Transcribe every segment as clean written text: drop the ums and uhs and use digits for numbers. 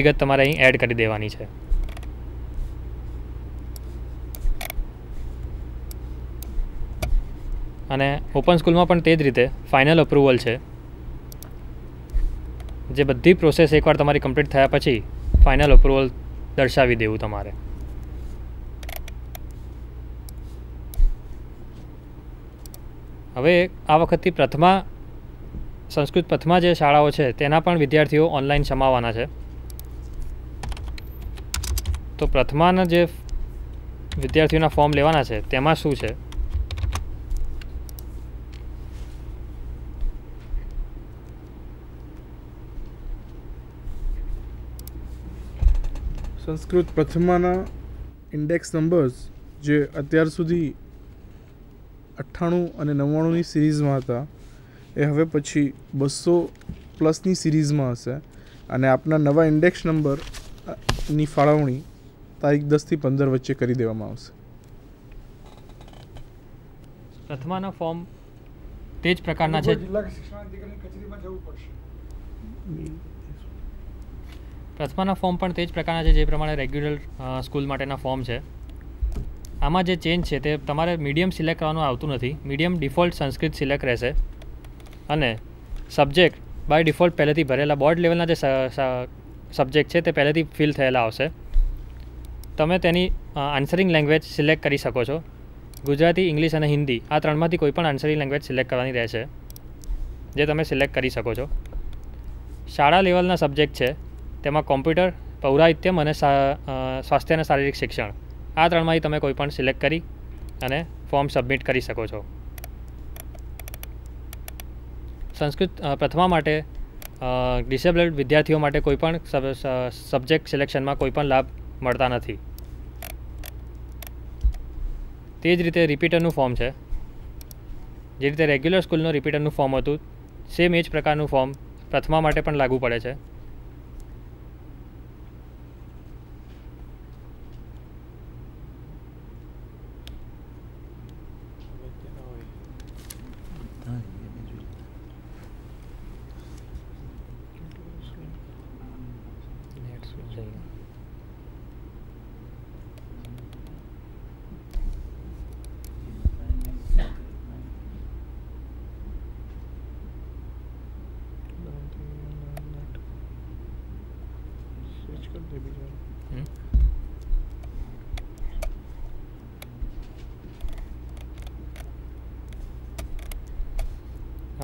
વિગત તમારે અહીં એડ કરી દેવાની છે. અને ઓપન સ્કૂલમાં પણ તે જ રીતે ફાઇનલ અપ્રુવલ છે, જે બધી પ્રોસેસ એકવાર તમારી કમ્પ્લીટ થયા પછી ફાઇનલ અપ્રુવલ દર્શાવી દેવું તમારે. હવે આ વખતથી સંસ્કૃત પ્રથમા જે શાળાઓ છે તેના પણ વિદ્યાર્થીઓ ઓનલાઈન સમાવવાના છે. તો પ્રથમાના જે વિદ્યાર્થીઓના ફોર્મ લેવાના છે તેમાં શું છે? સંસ્કૃત પ્રથમાના ઇન્ડેક્સ નંબર્સ જે અત્યાર સુધી 98 અને 99ની સિરીઝમાં હતા એ હવે પછી 200+ સિરીઝમાં હશે. અને આપના નવા ઇન્ડેક્સ નંબરની ફાળવણી તારીખ 10 થી 15 વચ્ચે કરી દેવામાં આવશે. પ્રથમાના ફોર્મ તે જ પ્રકારના છે. પ્રથમાના ફોર્મ પણ તે જ પ્રકારના છે જે પ્રમાણે રેગ્યુલર સ્કૂલ માટેના ફોર્મ છે. આમાં જે ચેન્જ છે તે તમારે મીડિયમ સિલેક્ટ કરવાનું આવતું નથી. મીડિયમ ડિફોલ્ટ સંસ્કૃત સિલેક્ટ રહેશે અને સબ્જેક્ટ બાય ડિફોલ્ટ પહેલેથી ભરેલા બોર્ડ લેવલના જે સબ્જેક્ટ છે તે પહેલેથી ફિલ થયેલા આવશે. તમે તેની આન્સરિંગ લેંગ્વેજ સિલેક્ટ કરી શકો છો. ગુજરાતી, ઇંગ્લિશ અને હિન્દી આ ત્રણમાંથી કોઈ પણ આન્સરિંગ લેંગ્વેજ સિલેક્ટ કરવાની રહેશે, જે તમે સિલેક્ટ કરી શકો છો. શાળા લેવલના સબ્જેક્ટ છે તેમાં કોમ્પ્યુટર, પૌરાહિત્યમ અને સ્વાસ્થ્ય અને શારીરિક શિક્ષણ આ ત્રણમાંથી તમે કોઈ પણ સિલેક્ટ કરી અને ફોર્મ સબમિટ કરી શકો છો. સંસ્કૃત પ્રથમા માટે ડિસેબલ્ડ વિદ્યાર્થીઓ માટે કોઈ પણ સબ્જેક્ટ સિલેક્શનમાં કોઈ પણ લાભ મળતા નથી. તે જ રીતે રિપીટરનું ફોર્મ છે. જે રીતે રેગ્યુલર સ્કૂલનું રિપીટરનું ફોર્મ હતું સેમ એ જ પ્રકારનું ફોર્મ પ્રથમા માટે પણ લાગુ પડે છે.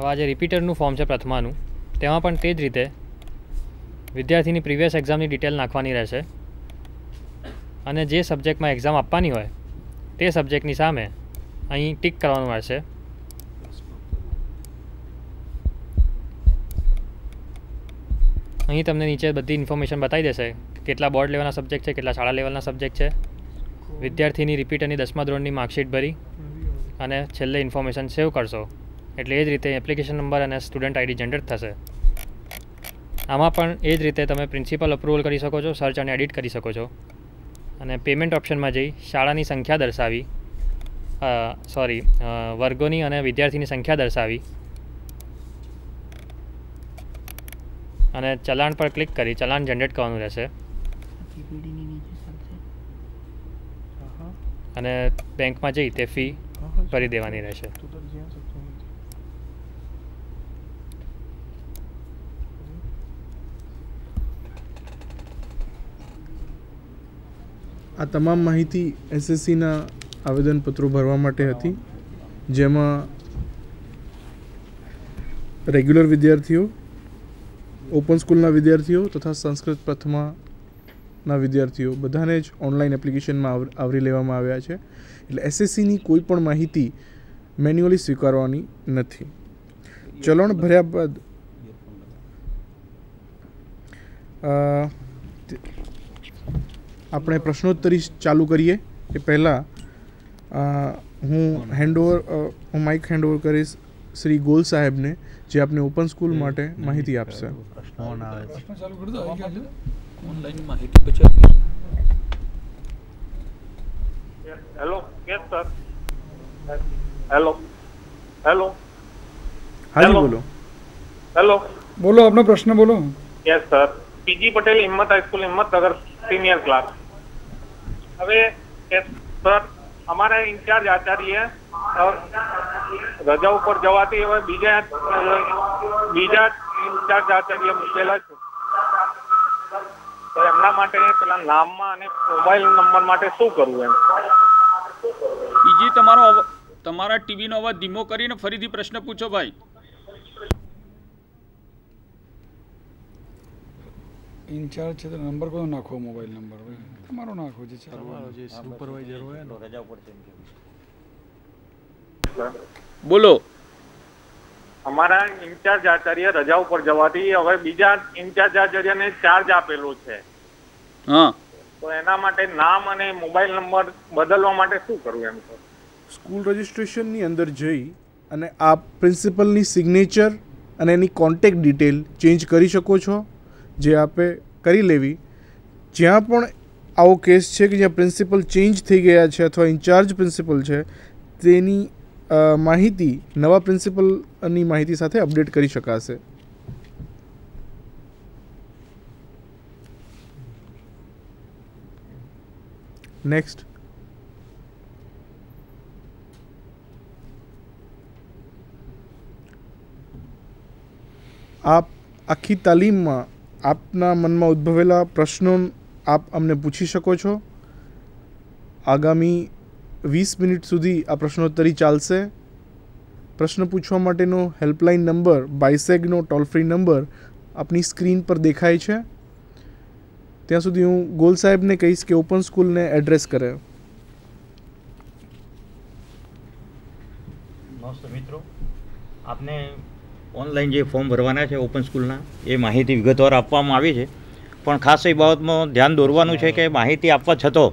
હવે આ જે રિપીટરનું ફોર્મ છે પ્રથમાનું, તેમાં પણ તે જ રીતે વિદ્યાર્થીની પ્રીવિયસ એક્ઝામની ડિટેલ નાખવાની રહેશે અને જે સબ્જેક્ટમાં એક્ઝામ આપવાની હોય તે સબ્જેક્ટની સામે અહીં ટિક કરવાનું રહેશે. અહીં તમને નીચે બધી ઇન્ફોર્મેશન બતાવી દેશે કેટલા બોર્ડ લેવલના સબ્જેક્ટ છે, કેટલા શાળા લેવલના સબ્જેક્ટ છે, વિદ્યાર્થીની રિપીટરની 10મા ધોરણની માર્કશીટ ભરી અને છેલ્લે ઇન્ફોર્મેશન સેવ કરશો એટલે એ જ રીતે એપ્લિકેશન નંબર અને સ્ટુડન્ટ આઈડી જનરેટ થશે. આમાં પણ એ જ રીતે તમે પ્રિન્સિપલ અપ્રુવલ કરી શકો છો, સર્ચ અને એડિટ કરી શકો છો અને પેમેન્ટ ઓપ્શનમાં જઈ શાળાની સંખ્યા દર્શાવી વર્ગોની અને વિદ્યાર્થીની સંખ્યા દર્શાવી અને ચલાણ પર ક્લિક કરી ચલાણ જનરેટ કરવાનું રહેશે અને બેંકમાં જઈ તે ફી ભરી દેવાની રહેશે. આ તમામ માહિતી એસએસસીના આવેદનપત્રો ભરવા માટે હતી, જેમાં રેગ્યુલર વિદ્યાર્થીઓ, ઓપન સ્કૂલના વિદ્યાર્થીઓ તથા સંસ્કૃત પ્રથમાના વિદ્યાર્થીઓ બધાને જ ઓનલાઈન એપ્લિકેશનમાં આવરી લેવામાં આવ્યા છે. એટલે એસએસસીની કોઈ પણ માહિતી મેન્યુઅલી સ્વીકારવાની નથી. ચલણ ભર્યા બાદ આપણે પ્રશ્નોત્તરી ચાલુ કરીએ એ પહેલાં હું માઇક હેન્ડઓવર કરીશ શ્રી ગોલ સાહેબને, જે આપને ઓપન સ્કૂલ માટે માહિતી આપશે. Hello, yes sir. Hello hello હાજી બોલો. હેલો બોલો, આપનો પ્રશ્ન બોલો. Yes sir. પીજી પટેલ હિંમત હાઈસ્કૂલ હિંમતનગર સિનિયર ક્લાસ. હવે સર અમારા ઇન્ચાર્જ આચાર્ય રજા ઉપર જવાથી હવે બીજા ઇન્ચાર્જ આચાર્ય મૂકેલા છે. તો એમના માટે પેલા નામમાં અને મોબાઈલ નંબર માટે શું કરવું એમ? બીજી તમારા ટીવીનો અવાજ ધીમો કરીને ફરીથી પ્રશ્ન પૂછો ભાઈ. ઇન્ચાર્જ છે તો નંબર કોનો નાખો? મોબાઈલ નંબર તમારો નાખો જે ચાલુ જે સુપરવાઇઝર હોય ને રજા ઉપર બોલો. અમારા ઇન્ચાર્જ આચાર્ય રજા ઉપર જવાથી હવે બીજા ઇન્ચાર્જ આચાર્યને ચાર્જ આપેલો છે. હા, તો એના માટે નામ અને મોબાઈલ નંબર બદલવા માટે શું કરવું એમ? સ્કૂલ રજિસ્ટ્રેશનની અંદર જઈ અને આપ પ્રિન્સિપલની સિગ્નેચર અને એની કોન્ટેક્ટ ડિટેલ ચેન્જ કરી શકો છો, જે આપે કરી લેવી. જ્યાં પણ આવો કેસ છે કે જ્યાં પ્રિન્સિપલ ચેન્જ થઈ ગયા છે અથવા ઇન્ચાર્જ પ્રિન્સિપલ છે, તેની માહિતી નવા પ્રિન્સિપલની માહિતી સાથે અપડેટ કરી શકાશે. નેક્સ્ટ, આપ આખી તાલીમમાં આપના મનમાં ઉદ્ભવેલા પ્રશ્નો આપ અમને પૂછી શકો છો. આગામી 20 મિનિટ સુધી આ પ્રશ્નોત્તરી ચાલશે. પ્રશ્ન પૂછવા માટેનો હેલ્પલાઇન નંબર બાયસેગનો ટોલ ફ્રી નંબર આપની સ્ક્રીન પર દેખાય છે. ત્યાં સુધી હું ગોલ સાહેબને કહીશ કે ઓપન સ્કૂલને એડ્રેસ કરે. નમસ્તે મિત્રો, આપને ઓનલાઈન જે ફોર્મ ભરવાના છે ઓપન સ્કૂલના એ માહિતી વિગતવાર આપવામાં આવી છે, પણ ખાસ એ બાબતમાં ધ્યાન દોરવાનું છે કે માહિતી આપવા છતાં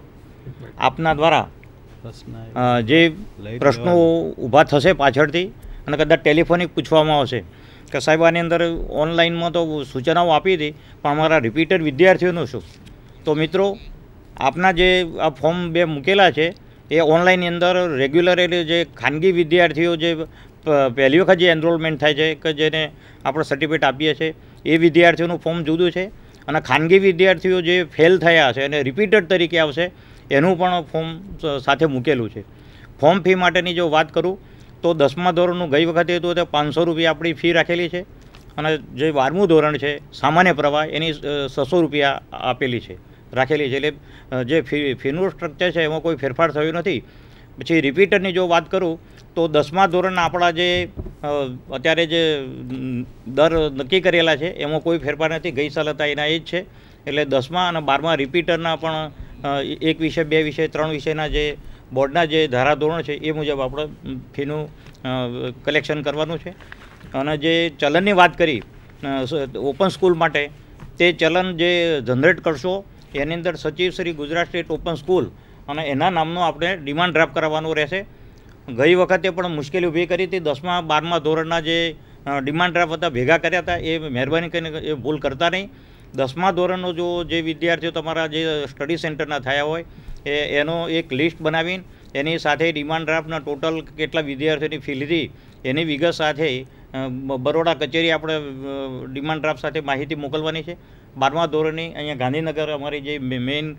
આપના દ્વારા જે પ્રશ્નો ઊભા થશે પાછળથી અને કદાચ ટેલિફોનિક પૂછવામાં આવશે કે સાહેબ આની અંદર ઓનલાઈનમાં તો સૂચનાઓ આપી હતી પણ અમારા રિપીટેડ વિદ્યાર્થીઓનું શું? તો મિત્રો, આપના જે આ ફોર્મ 2 મૂકેલા છે એ ઓનલાઈનની અંદર રેગ્યુલર એટલે જે ખાનગી વિદ્યાર્થીઓ જે પહેલી વખત જે એનરોલમેન્ટ થાય છે કે જેને આપણે સર્ટિફિકેટ આપીએ છીએ એ વિદ્યાર્થીઓનું ફોર્મ જુદું છે, અને ખાનગી વિદ્યાર્થીઓ જે ફેલ થયા છે અને રિપીટેડ તરીકે આવશે એનું પણ ફોર્મ સાથે મૂકેલું છે. ફોર્મ ફી માટેની જો વાત કરું તો 10મા ધોરણનું ગઈ વખતે હતું તે 500 રૂપિયા આપણી ફી રાખેલી છે, અને જે 12મું ધોરણ છે સામાન્ય પ્રવાહ એની 600 રૂપિયા આપેલી છે રાખેલી છે. એટલે જે ફીનું સ્ટ્રક્ચર છે એમાં કોઈ ફેરફાર થયો નથી. પછી રિપીટરની જો વાત કરું તો 10મા ધોરણના આપણા જે અત્યારે જે દર નક્કી કરેલા છે એમાં કોઈ ફેરફાર નથી. ગઈ સાલ હતા એના એ જ છે. એટલે 10મા અને 12મા રિપીટરના પણ 1 વિષય 2 વિષય 3 વિષયના જે બોર્ડના જે ધારાધોરણ છે એ મુજબ આપણે ફીનું કલેક્શન કરવાનું છે. અને જે ચલનની વાત કરી ઓપન સ્કૂલ માટે, તે ચલન જે જનરેટ કરશો એની અંદર સચિવ Shri Gujarat state open school અને એના નામનો આપણે ડિમાન્ડ ડ્રાફ્ટ કરાવવાનું રહેશે. ગઈ વખતે પણ મુશ્કેલી ઊભી કરી હતી. 10મા 12મા ધોરણના જે ડિમાન્ડ ડ્રાફ્ટ હતા ભેગા કર્યા હતા, એ મહેરબાની કરીને એ ભૂલ કરતા નહીં. 10મા ધોરણનો જે વિદ્યાર્થીઓ તમારા જે સ્ટડી સેન્ટરના થયા હોય એનો એક લિસ્ટ બનાવીને એની સાથે ડિમાન્ડ ડ્રાફ્ટના ટોટલ કેટલા વિદ્યાર્થીઓની ફી લીધી એની વિગત સાથે બરોડા કચેરી આપણે ડિમાન્ડ ડ્રાફ્ટ સાથે માહિતી મોકલવાની છે. 12મા ધોરણની અહીંયા ગાંધીનગર અમારી જે મેઇન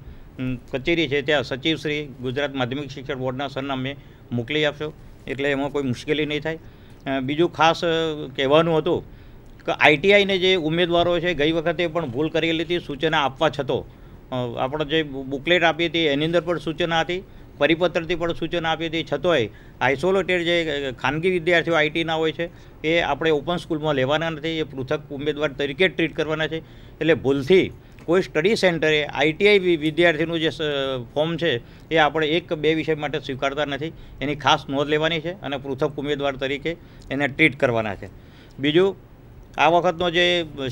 કચેરી છે ત્યાં સચિવ શ્રી ગુજરાત માધ્યમિક શિક્ષણ બોર્ડના સરનામે મોકલી આપશો, એટલે એમાં કોઈ મુશ્કેલી નહીં થાય. બીજું ખાસ કહેવાનું હતું કે આઈટીઆઈને જે ઉમેદવારો છે ગઈ વખતે પણ ભૂલ કરેલી હતી સૂચના આપવા છતાં. આપણે જે બુકલેટ આપી હતી એની અંદર પણ સૂચના હતી, પરિપત્રથી પણ સૂચના આપી હતી, છતાંય આઇસોલેટેડ જે ખાનગી વિદ્યાર્થીઓ આઈટીના હોય છે એ આપણે ઓપન સ્કૂલમાં લેવાના નથી, એ પૃથક ઉમેદવાર તરીકે ટ્રીટ કરવાના છે. એટલે ભૂલથી કોઈ સ્ટડી સેન્ટરે આઈટીઆઈ વિદ્યાર્થીનું જે ફોર્મ છે એ આપણે 1-2 વિષય માટે સ્વીકારતા નથી. એની ખાસ નોંધ લેવાની છે અને પૃથક ઉમેદવાર તરીકે એને ટ્રીટ કરવાના છે. બીજું, આ વખતનો જે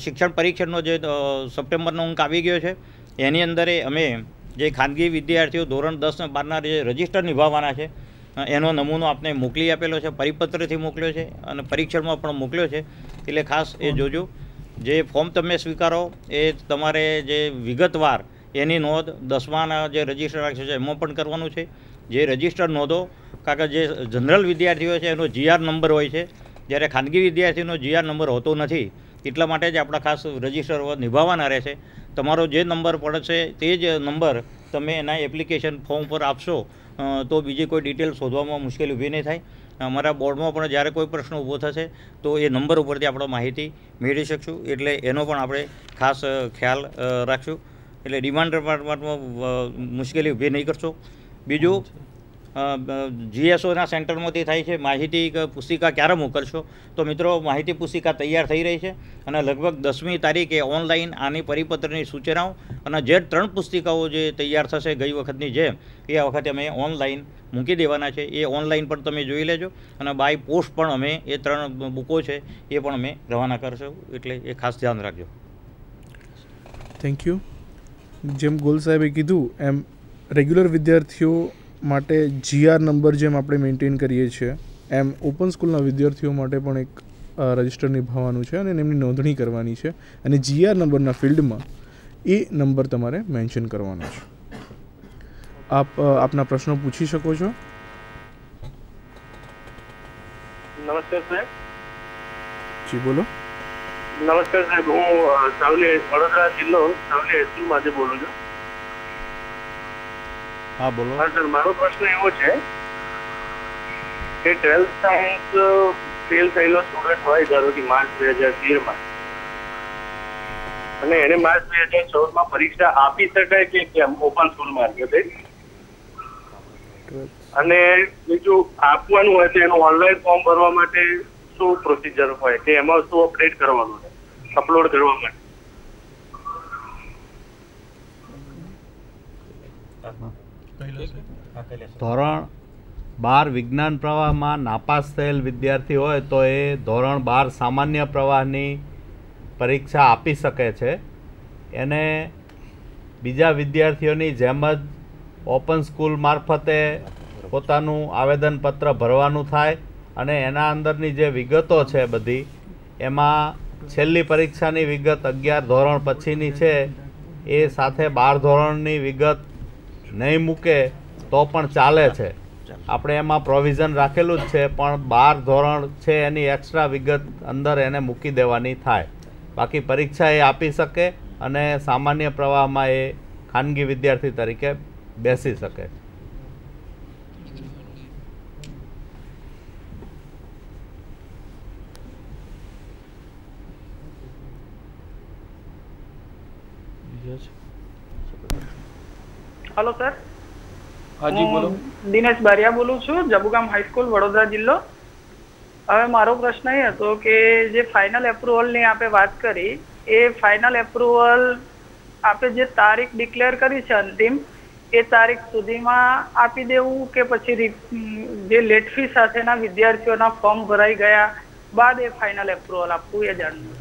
શિક્ષણ પરીક્ષણનો જે સપ્ટેમ્બરનો અંક આવી ગયો છે એની અંદર અમે જે ખાનગી વિદ્યાર્થીઓ ધોરણ 10 અને 12ના જે રજિસ્ટર નિભાવવાના છે એનો નમૂનો આપને મોકલી આપેલો છે, પરિપત્રથી મોકલ્યો છે અને પરીક્ષણમાં પણ મોકલ્યો છે. એટલે ખાસ એ જોજો. જે ફોર્મ તમે સ્વીકારો એ તમારે જે વિગતવાર એની નોંધ 10માના જે રજિસ્ટર રાખશે છે એમાં પણ કરવાનું છે. જે રજિસ્ટર નોંધો, કારણ કે જે જનરલ વિદ્યાર્થીઓ છે એનો GR નંબર હોય છે, જ્યારે ખાનગી વિદ્યાર્થીનો GR નંબર હોતો નથી. એટલા માટે જ આપણા ખાસ રજિસ્ટર નિભાવવાના રહેશે. તમારો જે નંબર પડશે તે જ નંબર તમે એના એપ્લિકેશન ફોર્મ પર આપશો તો બીજી કોઈ ડિટેલ શોધવામાં મુશ્કેલી ઊભી નહીં થાય. અમારા બોર્ડમાં પણ જ્યારે કોઈ પ્રશ્ન ઊભો થશે તો એ નંબર ઉપરથી આપણે માહિતી મેળવી શકશું, એટલે એનો પણ આપણે ખાસ ખ્યાલ રાખશું. એટલે ડિમાન્ડ ડિપાર્ટમેન્ટમાં મુશ્કેલી ઊભી નહીં કરશો. બીજું GSOના સેન્ટરમાંથી થાય છે માહિતી પુસ્તિકા ક્યારે મોકલશો? તો મિત્રો માહિતી પુસ્તિકા તૈયાર થઈ રહી છે અને લગભગ 10મી તારીખે ઓનલાઈન આની પરિપત્રની સૂચનાઓ અને જે 3 પુસ્તિકાઓ જે તૈયાર થશે ગઈ વખતની જેમ એ વખતે અમે ઓનલાઈન મૂકી દેવાના છે. એ ઓનલાઈન પણ તમે જોઈ લેજો અને બાય પોસ્ટ પણ અમે એ 3 બુકો છે એ પણ અમે રવાના કરશું, એટલે એ ખાસ ધ્યાન રાખજો. Thank you. જેમ ગોલ સાહેબે કીધું એમ રેગ્યુલર વિદ્યાર્થીઓ માટે GR નંબર જેમ આપણે મેન્ટેન કરીએ છીએ એમ ઓપન સ્કૂલના વિદ્યાર્થીઓ માટે પણ એક રજિસ્ટર નિભાવવાનું છે અને એમની નોંધણી કરવાની છે અને GR નંબરના ફિલ્ડમાં એ નંબર તમારે મેન્શન કરવાનો છે. આપ આપના પ્રશ્નો પૂછી શકો છો. નમસ્કાર સાહેબ. જી બોલો. નમસ્કાર સાહેબ, હું સાવલી વડોદરા જિલ્લો સાવલી હાઈસ્કૂલમાંથી બોલું છું. હા બોલો. હા સર, મારો પ્રશ્ન એવો છે કે 12th સાયન્સ ફેલ થયેલો સ્ટુડન્ટ હોય, ધારો કે માર્ચ 2013માં, અને એને માર્ચ 2014માં પરીક્ષા આપી શકાય કે કેમ ઓપન સ્કૂલ મારફતે? અને બીજું આપવાનું હોય તો એનું ઓનલાઈન ફોર્મ ભરવા માટે શું પ્રોસિજર હોય કે એમાં શું અપડેટ કરવાનું છે અપલોડ કરવા માટે? ધોરણ 12 વિજ્ઞાન પ્રવાહમાં નાપાસ થયેલ વિદ્યાર્થી હોય તો એ ધોરણ 12 સામાન્ય પ્રવાહની પરીક્ષા આપી શકે છે. એને બીજા વિદ્યાર્થીઓની જેમ જ ઓપન સ્કૂલ મારફતે પોતાનું આવેદનપત્ર ભરવાનું થાય અને એના અંદરની જે વિગતો છે બધી, એમાં છેલ્લી પરીક્ષાની વિગત 11 ધોરણ પછીની છે એ સાથે 12 ધોરણની વિગત નહીં મૂકે તો પણ ચાલે છે. આપણે એમાં પ્રોવિઝન રાખેલું જ છે, પણ 12 ધોરણ છે એની એક્સ્ટ્રા વિગત અંદર એને મૂકી દેવાની થાય. બાકી પરીક્ષા એ આપી શકે અને સામાન્ય પ્રવાહમાં એ ખાનગી વિદ્યાર્થી તરીકે બેસી શકે. Hello sir. हाँ जी बोलो. દિનેશ બારિયા બોલું છું, જબુગામ હાઈસ્કૂલ વડોદરા જિલ્લો. હવે મારો પ્રશ્ન એ હતો કે જે ફાઇનલ એપ્રુવલની આપણે વાત કરી, એ ફાઇનલ એપ્રુવલ આપણે જે તારીખ ડિક્લેર કરી છે અંતિમ, એ તારીખ સુધીમાં આપી દેવું કે પછી જે લેટ ફી સાથેના વિદ્યાર્થીઓના ફોર્મ ભરાઈ ગયા બાદ એ ફાઇનલ એપ્રુવલ આપવું એ જાણવું.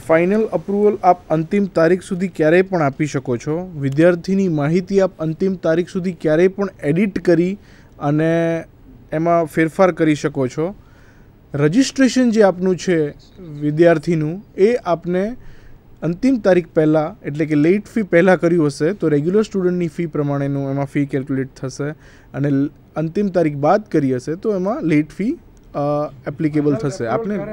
ફાઇનલ અપ્રુવલ આપ અંતિમ તારીખ સુધી ક્યારેય પણ આપી શકો છો. વિદ્યાર્થીની માહિતી આપ અંતિમ તારીખ સુધી ક્યારેય પણ એડિટ કરી અને એમાં ફેરફાર કરી શકો છો. રજિસ્ટ્રેશન જે આપનું છે વિદ્યાર્થીનું, એ આપને અંતિમ તારીખ પહેલાં એટલે કે લેટ ફી પહેલાં કર્યું હશે તો રેગ્યુલર સ્ટુડન્ટની ફી પ્રમાણેનું એમાં ફી કેલ્ક્યુલેટ થશે, અને અંતિમ તારીખ બાદ કરી હશે તો એમાં લેટ ફી એપ્લિકેબલ થશે આપને.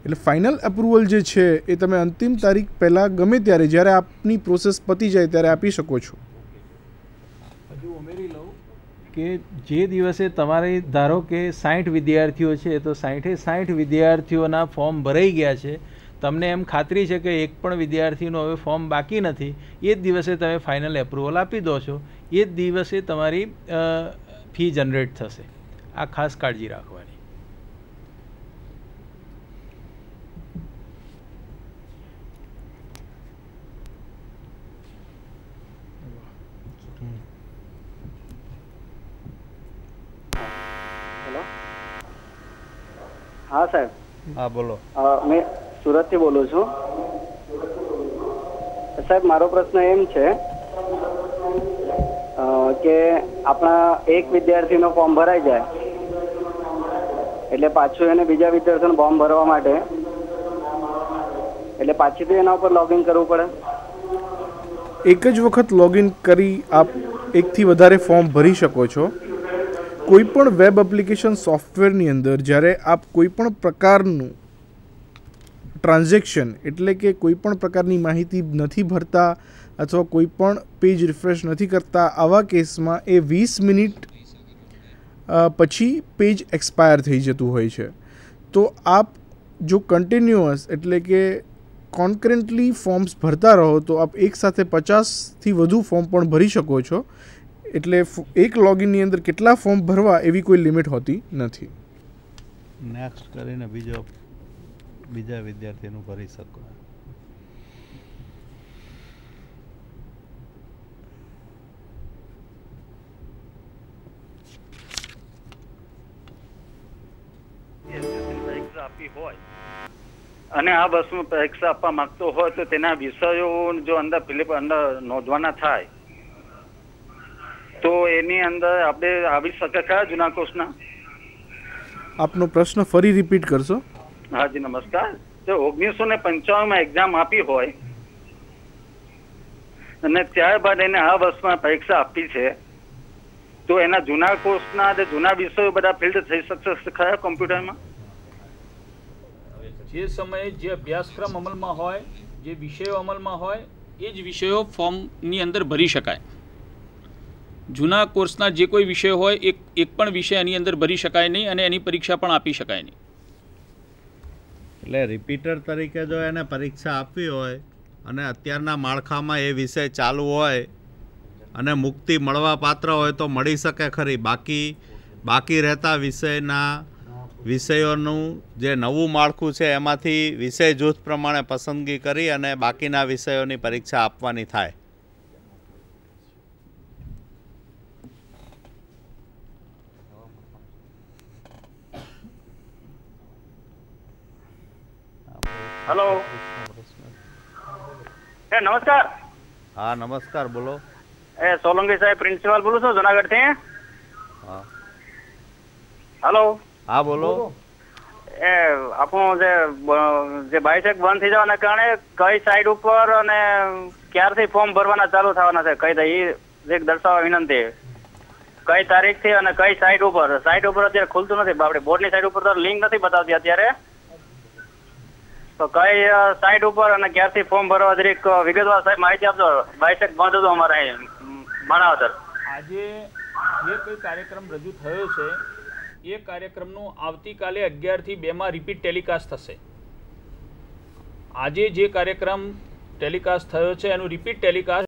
એટલે ફાઇનલ અપ્રુવલ જે છે એ તમે અંતિમ તારીખ પહેલાં ગમે ત્યારે જ્યારે આપની પ્રોસેસ પતી જાય ત્યારે આપી શકો છો. હજુ ઉમેરી લઉં કે જે દિવસે તમારે ધારો કે 60 વિદ્યાર્થીઓ છે તો 60 વિદ્યાર્થીઓના ફોર્મ ભરાઈ ગયા છે, તમને એમ ખાતરી છે કે એક પણ વિદ્યાર્થીનું હવે ફોર્મ બાકી નથી, એ જ દિવસે તમે ફાઇનલ એપ્રુવલ આપી દો છો, એ જ દિવસે તમારી ફી જનરેટ થશે. આ ખાસ કાળજી રાખવાની. हाँ साहब. हाँ बोलो. मैं सूरत થી બોલું છું. સાહેબ મારો પ્રશ્ન એમ છે કે આપણા એક વિદ્યાર્થીનો ફોર્મ ભરાઈ જાય એટલે પાછું એને બીજા વિદ્યાર્થીનું ફોર્મ ભરવા માટે એટલે પાછીથી એના ઉપર લોગિન કરવું પડે. એક જ વખત લોગિન કરી આપ એકથી વધારે ફોર્મ ભરી શકો છો. કોઈપણ વેબ એપ્લિકેશન સોફ્ટવેરની અંદર જ્યારે આપ કોઈપણ પ્રકારનું ટ્રાન્ઝેક્શન એટલે કે કોઈ પણ પ્રકારની માહિતી નથી ભરતા અથવા કોઈ પણ પેજ રિફ્રેશ નથી કરતા, આવા કેસમાં એ 20 મિનિટ પછી પેજ એક્સપાયર થઈ જતું હોય છે. તો આપ જો કન્ટિન્યુઅસ એટલે કે કોન્કરન્ટલી ફોર્મ્સ ભરતા રહો તો આપ એકસાથે 50થી વધુ ફોર્મ પણ ભરી શકો છો. એટલે એક લોગિનની અંદર કેટલા ફોર્મ ભરવા એવી કોઈ લિમિટ હોતી નથી. નેક્સ્ટ કરીને બીજા વિદ્યાર્થીનું ભરી શકો. આપી હોય અને આ બસમાં પરીક્ષા આપવા માંગતો હોય તો તેના વિષયો જો અંદર નોંધવાના થાય તો એની અંદર આપણે આવી શકે કયા જૂના કોર્સના? આપનો પ્રશ્ન ફરી રિપીટ કરશો? હાજી નમસ્કાર. જો 1995 એક્ઝામ આપી હોય અને ત્યારબાદ એને આ વર્ષમાં પરીક્ષા આપી છે તો એના જૂના કોર્સના જે જૂના વિષયો બધા ફિલ્ડ થઈ શકશે ખરા કોમ્પ્યુટરમાં? જે સમયે જે અભ્યાસક્રમ અમલમાં હોય, જે વિષયો અમલમાં હોય એ જ વિષયો ફોર્મની અંદર ભરી શકાય. જૂના કોર્સના જે કોઈ વિષય હોય એક પણ વિષય એની અંદર ભરી શકાય નહીં અને એની પરીક્ષા પણ આપી શકાય નહીં. એટલે રિપીટર તરીકે જો એને પરીક્ષા આપવી હોય અને અત્યારના માળખામાં એ વિષય ચાલુ હોય અને મુક્તિ મળવા પાત્ર હોય તો મળી શકે ખરી. બાકી રહેતા વિષયોનું જે નવું માળખું છે એમાંથી વિષય જૂથ પ્રમાણે પસંદગી કરી અને બાકીના વિષયોની પરીક્ષા આપવાની થાય. હેલો. નમસ્કાર. હા નમસ્કાર, બોલો. સોલંકી સાહેબ પ્રિન્સિપાલ બોલું છું જુનાગઢથી. હા હેલો. હા બોલો. આપણું જે બાયસેક બંધ થઈ જવાના કારણે કઈ સાઈડ ઉપર અને ક્યારથી ફોર્મ ભરવાના ચાલુ થવાના છે કઈ દર્શાવવા વિનંતી. કઈ તારીખથી અને કઈ સાઈડ ઉપર અત્યારે ખુલતું નથી. આપણે બોર્ડની સાઈડ ઉપર તો લિંક નથી બતાવતી અત્યારે. તો કઈ સાઈડ ઉપર અને ક્યારથી ફોર્મ ભરવા જરીક વિગતવાર સાહેબ માહિતી આપજો. બાયસેક બંધ હતો અમારે અહીં માણાવદર. આજે જે કોઈ કાર્યક્રમ રજૂ થયો છે એ કાર્યક્રમનું આવતીકાલે 11 થી 2 રિપીટ ટેલિકાસ્ટ થશે. આજે જે કાર્યક્રમ ટેલિકાસ્ટ થયો છે એનું રિપીટ ટેલિકાસ્ટ